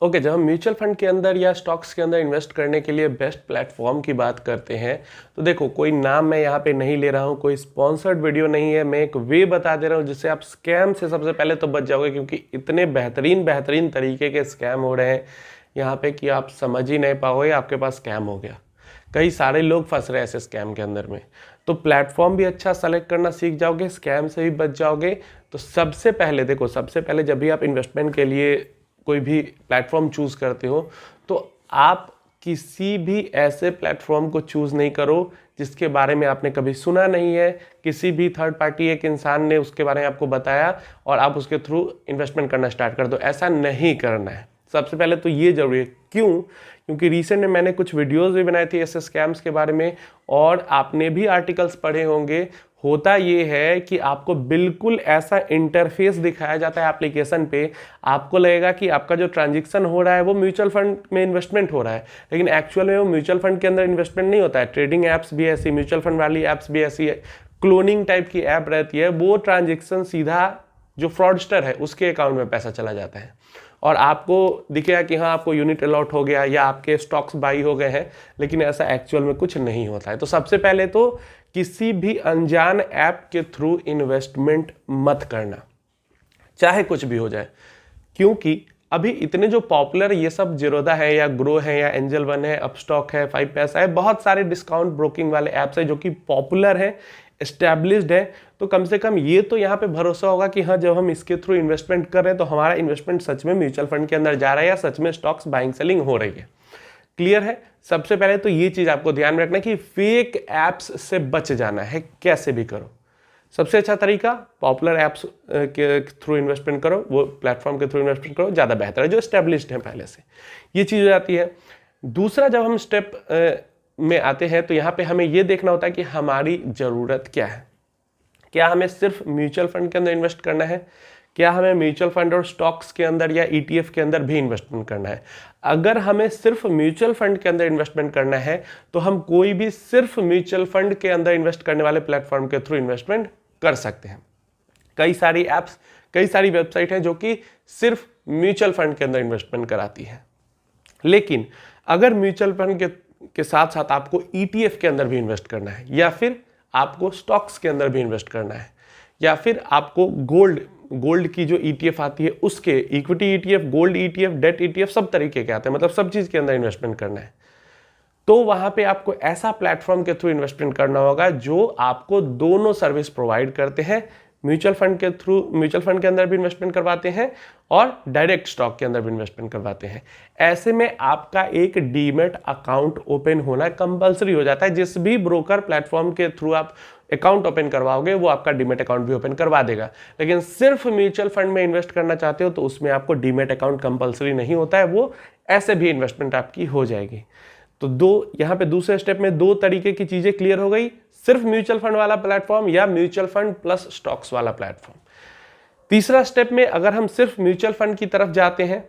Okay, जब हम mutual fund के अंदर या स्टॉक्स के अंदर इन्वेस्ट करने के लिए बेस्ट प्लेटफॉर्म की बात करते हैं तो देखो, कोई नाम मैं यहाँ पे नहीं ले रहा हूँ, कोई स्पॉन्सर्ड वीडियो नहीं है, मैं एक वे बता दे रहा हूँ जिससे आप स्कैम से सबसे पहले तो बच जाओगे, क्योंकि इतने बेहतरीन तरीके के स्कैम हो रहे हैं यहाँ पे कि आप समझ ही नहीं पाओगे आपके पास स्कैम हो गया। कई सारे लोग फंस रहे हैं ऐसे स्कैम के अंदर में। तो प्लेटफॉर्म भी अच्छा सेलेक्ट करना सीख जाओगे, स्कैम से भी बच जाओगे। तो सबसे पहले देखो, सबसे पहले जब भी आप इन्वेस्टमेंट के लिए कोई भी प्लेटफॉर्म चूज करते हो तो आप किसी भी ऐसे प्लेटफॉर्म को चूज नहीं करो जिसके बारे में आपने कभी सुना नहीं है, किसी भी थर्ड पार्टी एक इंसान ने उसके बारे में आपको बताया और आप उसके थ्रू इन्वेस्टमेंट करना स्टार्ट कर दो। ऐसा नहीं करना है। सबसे पहले तो ये जरूरी है। क्यों? क्योंकि रिसेंट में मैंने कुछ वीडियोस भी बनाई थी ऐसे स्कैम्स के बारे में और आपने भी आर्टिकल्स पढ़े होंगे। होता ये है कि आपको बिल्कुल ऐसा इंटरफेस दिखाया जाता है एप्लीकेशन पे, आपको लगेगा कि आपका जो ट्रांजैक्शन हो रहा है वो म्यूचुअल फंड में इन्वेस्टमेंट हो रहा है, लेकिन एक्चुअल में वो म्यूचुअल फंड के अंदर इन्वेस्टमेंट नहीं होता है। ट्रेडिंग ऐप्स भी ऐसी, म्यूचुअल फंड वाली ऐप्स भी ऐसी है, क्लोनिंग टाइप की ऐप रहती है। वो ट्रांजेक्शन सीधा जो फ्रॉडस्टर है उसके अकाउंट में पैसा चला जाता है और आपको दिखेगा कि हाँ आपको यूनिट अलॉट हो गया या आपके स्टॉक्स बाई हो गए हैं, लेकिन ऐसा एक्चुअल में कुछ नहीं होता है। तो सबसे पहले तो किसी भी अनजान ऐप के थ्रू इन्वेस्टमेंट मत करना, चाहे कुछ भी हो जाए। क्योंकि अभी इतने जो पॉपुलर ये सब जीरोधा है या ग्रो है या एंजल वन है, अपस्टॉक है, 5 पैसा है, बहुत सारे डिस्काउंट ब्रोकिंग वाले ऐप्स है जो कि पॉपुलर है, एस्टैब्लिश्ड है। तो कम से कम ये तो यहाँ पे भरोसा होगा कि हाँ जब हम इसके थ्रू इन्वेस्टमेंट कर रहे हैं तो हमारा इन्वेस्टमेंट सच में म्यूचुअल फंड के अंदर जा रहा है या सच में स्टॉक्स बाइंग सेलिंग हो रही है। क्लियर है? सबसे पहले तो ये चीज आपको ध्यान में रखना कि फेक एप्स से बच जाना है, कैसे भी करो। सबसे अच्छा तरीका पॉपुलर एप्स के थ्रू इन्वेस्टमेंट करो, वो प्लेटफॉर्म के थ्रू इन्वेस्टमेंट करो, ज़्यादा बेहतर है, जो एस्टेब्लिश्ड है पहले से। ये चीज़ हो जाती है। दूसरा, जब हम स्टेप में आते हैं तो यहाँ पे हमें ये देखना होता है कि हमारी ज़रूरत क्या है। क्या हमें सिर्फ म्यूचुअल फंड के अंदर इन्वेस्ट करना है? क्या हमें म्यूचुअल फंड और स्टॉक्स के अंदर या ETF के अंदर भी इन्वेस्टमेंट करना है? अगर हमें सिर्फ म्यूचुअल फंड के अंदर इन्वेस्टमेंट करना है तो हम कोई भी सिर्फ म्यूचुअल फंड के अंदर इन्वेस्ट करने वाले प्लेटफॉर्म के थ्रू इन्वेस्टमेंट कर सकते हैं। कई सारी ऐप्स, कई सारी वेबसाइट हैं जो कि सिर्फ म्यूचुअल फंड के अंदर इन्वेस्टमेंट कराती है। लेकिन अगर म्यूचुअल फंड के साथ साथ आपको ETF के अंदर भी इन्वेस्ट करना है, या फिर आपको स्टॉक्स के अंदर भी इन्वेस्ट करना है, या फिर आपको गोल्ड की जो ETF आती है उसके, equity ETF, gold ETF, debt ETF, सब तरीके के आते हैं, मतलब सब चीज के अंदर इन्वेस्टमेंट करना है, तो वहां पे आपको ऐसा प्लेटफॉर्म के थ्रू इन्वेस्टमेंट करना होगा जो आपको दोनों सर्विस प्रोवाइड करते हैं। म्यूचुअल फंड के थ्रू, म्यूचुअल फंड के अंदर भी इन्वेस्टमेंट करवाते हैं और डायरेक्ट स्टॉक के अंदर भी इन्वेस्टमेंट करवाते हैं। ऐसे में आपका एक डीमैट अकाउंट ओपन होना कंपलसरी हो जाता है। जिस भी ब्रोकर प्लेटफॉर्म के थ्रू आप अकाउंट ओपन करवाओगे वो आपका डीमैट अकाउंट भी ओपन करवा देगा। लेकिन सिर्फ म्यूचुअल फंड में इन्वेस्ट करना चाहते हो तो उसमें आपको डीमैट अकाउंट कंपलसरी नहीं होता है, वो ऐसे भी इन्वेस्टमेंट आपकी हो जाएगी। तो यहाँ पे दूसरे स्टेप में 2 तरीके की चीजें क्लियर हो गई, सिर्फ म्यूचुअल फंड वाला प्लेटफॉर्म या म्यूचुअल फंड प्लस स्टॉक्स वाला प्लेटफॉर्म। तीसरा स्टेप में अगर हम सिर्फ म्यूचुअल फंड की तरफ जाते हैं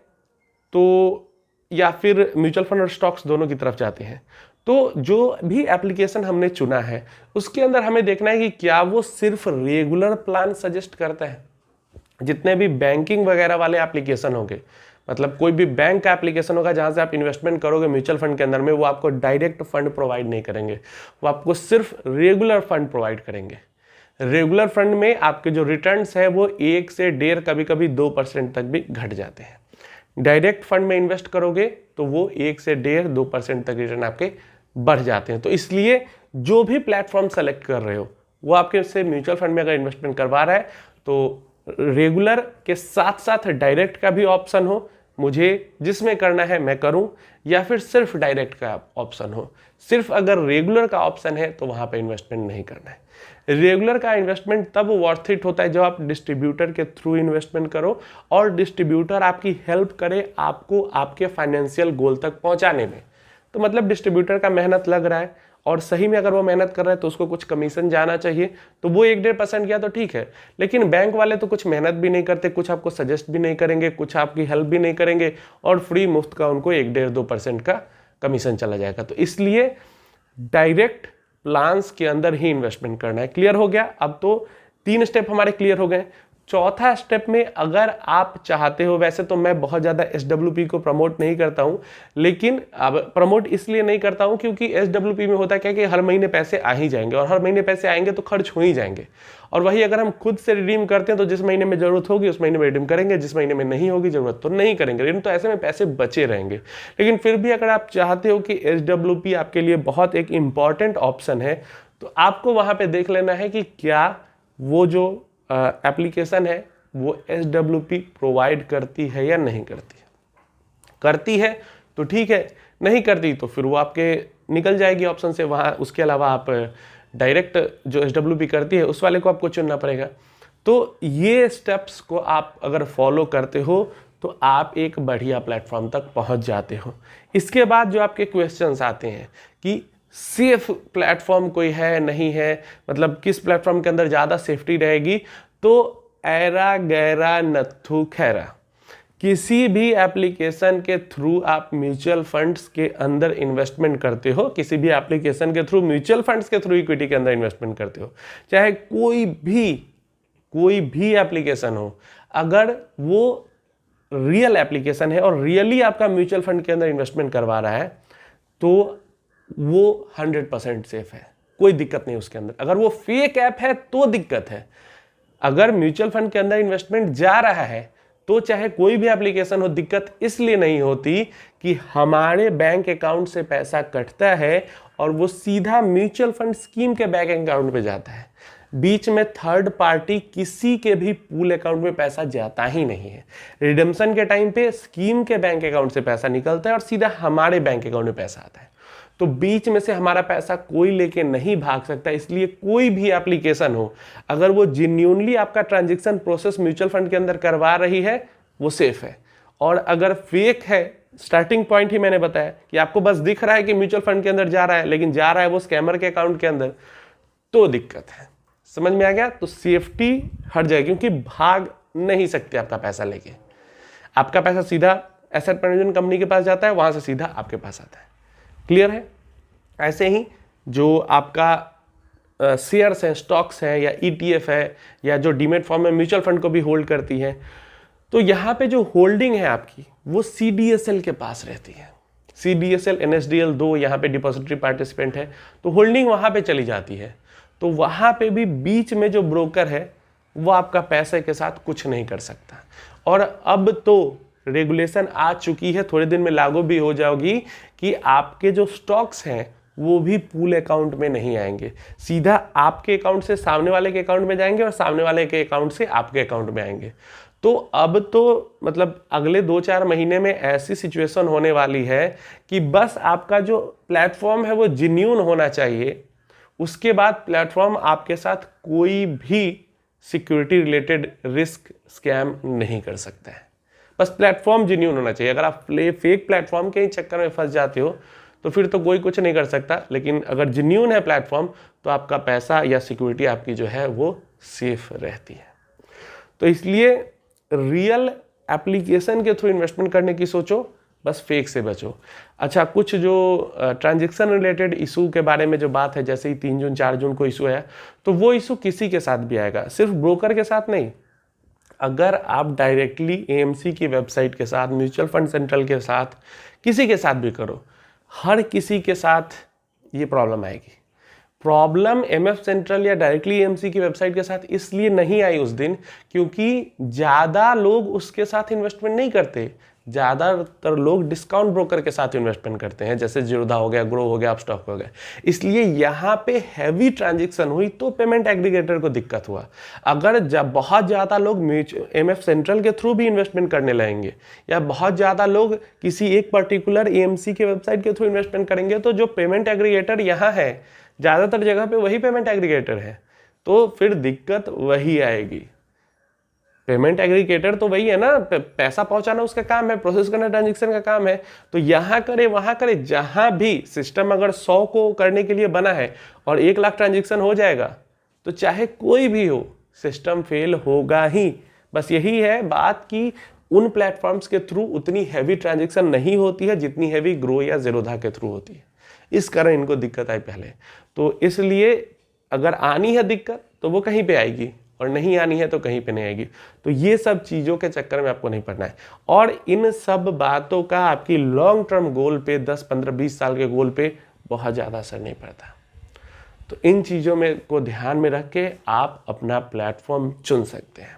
तो, या फिर म्यूचुअल फंड और स्टॉक्स दोनों की तरफ जाते हैं, तो जो भी एप्लीकेशन हमने चुना है उसके अंदर हमें देखना है कि क्या वो सिर्फ रेगुलर प्लान सजेस्ट करता है। जितने भी बैंकिंग वगैरह वाले एप्लीकेशन होंगे, मतलब कोई भी बैंक का एप्लीकेशन होगा जहां से आप इन्वेस्टमेंट करोगे म्यूचुअल फंड के अंदर में, वो आपको डायरेक्ट फंड प्रोवाइड नहीं करेंगे, वो आपको सिर्फ रेगुलर फंड प्रोवाइड करेंगे। रेगुलर फंड में आपके जो रिटर्न्स है वो 1 से 1.5, कभी कभी 2% तक भी घट जाते हैं। डायरेक्ट फंड में इन्वेस्ट करोगे तो वो 1 से 1.5-2% तक रिटर्न आपके बढ़ जाते हैं। तो इसलिए जो भी प्लेटफॉर्म सेलेक्ट कर रहे हो वो आपके से म्यूचुअल फंड में अगर इन्वेस्टमेंट करवा रहा है तो रेगुलर के साथ साथ डायरेक्ट का भी ऑप्शन हो, मुझे जिसमें करना है मैं करूं, या फिर सिर्फ डायरेक्ट का ऑप्शन हो। सिर्फ अगर रेगुलर का ऑप्शन है तो वहां पे इन्वेस्टमेंट नहीं करना है। रेगुलर का इन्वेस्टमेंट तब वर्थ इट होता है जब आप डिस्ट्रीब्यूटर के थ्रू इन्वेस्टमेंट करो और डिस्ट्रीब्यूटर आपकी हेल्प करे आपको आपके फाइनेंशियल गोल तक पहुंचाने में। तो मतलब डिस्ट्रीब्यूटर का मेहनत लग रहा है और सही में अगर वो मेहनत कर रहा है तो उसको कुछ कमीशन जाना चाहिए, तो वो 1-1.5% गया तो ठीक है। लेकिन बैंक वाले तो कुछ मेहनत भी नहीं करते, कुछ आपको सजेस्ट भी नहीं करेंगे, कुछ आपकी हेल्प भी नहीं करेंगे और फ्री मुफ्त का उनको 1-1.5-2% का कमीशन चला जाएगा। तो इसलिए डायरेक्ट प्लान्स के अंदर ही इन्वेस्टमेंट करना है। क्लियर हो गया? अब तो 3 स्टेप हमारे क्लियर हो गए। चौथा स्टेप में अगर आप चाहते हो, वैसे तो मैं बहुत ज़्यादा SWP को प्रमोट नहीं करता हूँ, लेकिन अब प्रमोट इसलिए नहीं करता हूँ क्योंकि SWP में होता क्या कि हर महीने पैसे आ ही जाएंगे, और हर महीने पैसे आएंगे तो खर्च हो ही जाएंगे। और वही अगर हम खुद से रिडीम करते हैं तो जिस महीने में जरूरत होगी उस महीने में रिडीम करेंगे, जिस महीने में नहीं होगी जरूरत तो नहीं करेंगे, लेकिन तो ऐसे में पैसे बचे रहेंगे। लेकिन फिर भी अगर आप चाहते हो कि SWP आपके लिए बहुत एक इंपॉर्टेंट ऑप्शन है, तो आपको वहाँ पे देख लेना है कि क्या वो जो एप्लीकेशन है वो SWP प्रोवाइड करती है या नहीं करती है। करती है तो ठीक है, नहीं करती तो फिर वो आपके निकल जाएगी ऑप्शन से वहाँ। उसके अलावा आप डायरेक्ट जो SWP करती है उस वाले को आपको चुनना पड़ेगा। तो ये स्टेप्स को आप अगर फॉलो करते हो तो आप एक बढ़िया प्लेटफॉर्म तक पहुंच जाते हो। इसके बाद जो आपके क्वेश्चंस आते हैं कि सेफ प्लेटफॉर्म कोई है नहीं है, मतलब किस प्लेटफॉर्म के अंदर ज़्यादा सेफ्टी रहेगी, तो ऐरा गैरा नत्थु खैरा, किसी भी एप्लीकेशन के थ्रू आप म्यूचुअल फंड्स के अंदर इन्वेस्टमेंट करते हो, किसी भी एप्लीकेशन के थ्रू म्यूचुअल फंड्स के थ्रू इक्विटी के अंदर इन्वेस्टमेंट करते हो, चाहे कोई भी एप्लीकेशन हो, अगर वो रियल एप्लीकेशन है और रियली आपका म्यूचुअल फंड के अंदर इन्वेस्टमेंट करवा रहा है, तो वो 100% सेफ है, कोई दिक्कत नहीं उसके अंदर। अगर वो फेक ऐप है तो दिक्कत है। अगर म्यूचुअल फंड के अंदर इन्वेस्टमेंट जा रहा है तो चाहे कोई भी एप्लीकेशन हो, दिक्कत इसलिए नहीं होती कि हमारे बैंक अकाउंट से पैसा कटता है और वो सीधा म्यूचुअल फंड स्कीम के बैंक अकाउंट पे जाता है। बीच में थर्ड पार्टी किसी के भी पूल अकाउंट में पैसा जाता ही नहीं है। रिडेम्पशन के टाइम पे स्कीम के बैंक अकाउंट से पैसा निकलता है और सीधा हमारे बैंक अकाउंट में पैसा आता है। तो बीच में से हमारा पैसा कोई लेके नहीं भाग सकता। इसलिए कोई भी एप्लीकेशन हो, अगर वो जेन्युइनली आपका ट्रांजैक्शन प्रोसेस म्यूचुअल फंड के अंदर करवा रही है, वो सेफ है। और अगर फेक है, स्टार्टिंग पॉइंट ही मैंने बताया कि आपको बस दिख रहा है कि म्यूचुअल फंड के अंदर जा रहा है, लेकिन जा रहा है वो स्कैमर के अकाउंट के अंदर, तो दिक्कत है। समझ में आ गया? तो सेफ्टी हट जाएगी, क्योंकि भाग नहीं सकते आपका पैसा लेके। आपका पैसा सीधा एसेट मैनेजमेंट कंपनी के पास जाता है, वहां से सीधा आपके पास आता है। क्लियर है? ऐसे ही जो आपका शेयर्स है, स्टॉक्स है, या ETF है, या जो डीमेट फॉर्म में म्यूचुअल फंड को भी होल्ड करती है, तो यहाँ पे जो होल्डिंग है आपकी वो CDSL के पास रहती है। CDSL NSDL 2 यहाँ पे डिपॉजिटरी पार्टिसिपेंट है, तो होल्डिंग वहाँ पे चली जाती है। तो वहाँ पे भी बीच में जो ब्रोकर है वो आपका पैसे के साथ कुछ नहीं कर सकता। और अब तो रेगुलेशन आ चुकी है, थोड़े दिन में लागू भी हो जाएगी, कि आपके जो स्टॉक्स हैं वो भी पूल अकाउंट में नहीं आएंगे, सीधा आपके अकाउंट से सामने वाले के अकाउंट में जाएंगे और सामने वाले के अकाउंट से आपके अकाउंट में आएंगे। तो अब तो मतलब अगले 2-4 महीने में ऐसी सिचुएशन होने वाली है कि बस आपका जो प्लेटफॉर्म है वो जेन्युइन होना चाहिए। उसके बाद प्लेटफॉर्म आपके साथ कोई भी सिक्योरिटी रिलेटेड रिस्क स्कैम नहीं कर सकता है। बस प्लेटफॉर्म जेन्युइन होना चाहिए। अगर आप फेक प्लेटफॉर्म के ही चक्कर में फंस जाते हो तो फिर तो कोई कुछ नहीं कर सकता, लेकिन अगर जेन्युइन है प्लेटफॉर्म तो आपका पैसा या सिक्योरिटी आपकी जो है वो सेफ रहती है। तो इसलिए रियल एप्लीकेशन के थ्रू इन्वेस्टमेंट करने की सोचो, बस फेक से बचो। अच्छा, कुछ जो ट्रांजैक्शन रिलेटेड इशू के बारे में जो बात है, जैसे ही 3 जून 4 जून को इशू आया, तो वो इशू किसी के साथ भी आएगा, सिर्फ ब्रोकर के साथ नहीं। अगर आप डायरेक्टली AMC की वेबसाइट के साथ, म्यूचुअल फंड सेंट्रल के साथ, किसी के साथ भी करो, हर किसी के साथ ये प्रॉब्लम आएगी। प्रॉब्लम MF सेंट्रल या डायरेक्टली AMC की वेबसाइट के साथ इसलिए नहीं आई उस दिन क्योंकि ज़्यादा लोग उसके साथ इन्वेस्टमेंट नहीं करते। ज़्यादातर लोग डिस्काउंट ब्रोकर के साथ इन्वेस्टमेंट करते हैं, जैसे जीरोधा हो गया, ग्रो हो गया, अपस्टॉक हो गया। इसलिए यहाँ पे हैवी ट्रांजैक्शन हुई तो पेमेंट एग्रीगेटर को दिक्कत हुआ। अगर बहुत ज़्यादा लोग MF सेंट्रल के थ्रू भी इन्वेस्टमेंट करने लगेंगे या बहुत ज़्यादा लोग किसी एक पर्टिकुलर AMC के वेबसाइट के थ्रू इन्वेस्टमेंट करेंगे, तो जो पेमेंट एग्रीगेटर यहाँ है, ज़्यादातर जगह पे वही पेमेंट एग्रीगेटर है, तो फिर दिक्कत वही आएगी। पेमेंट एग्रीगेटर तो वही है ना, पैसा पहुंचाना उसका काम है, प्रोसेस करना ट्रांजैक्शन का काम है। तो यहाँ करे वहाँ करे, जहाँ भी सिस्टम अगर 100 को करने के लिए बना है और 1 लाख ट्रांजैक्शन हो जाएगा, तो चाहे कोई भी हो, सिस्टम फेल होगा ही। बस यही है बात कि उन प्लेटफॉर्म्स के थ्रू उतनी हैवी ट्रांजैक्शन नहीं होती है जितनी हैवी ग्रो या जीरोधा के थ्रू होती है। इस कारण इनको दिक्कत आई पहले। तो इसलिए अगर आनी है दिक्कत तो वो कहीं पे आएगी, और नहीं आनी है तो कहीं पे नहीं आएगी। तो ये सब चीज़ों के चक्कर में आपको नहीं पड़ना है, और इन सब बातों का आपकी लॉन्ग टर्म गोल पे 10, 15, 20 साल के गोल पे बहुत ज़्यादा असर नहीं पड़ता। तो इन चीज़ों में को ध्यान में रख के आप अपना प्लेटफॉर्म चुन सकते हैं।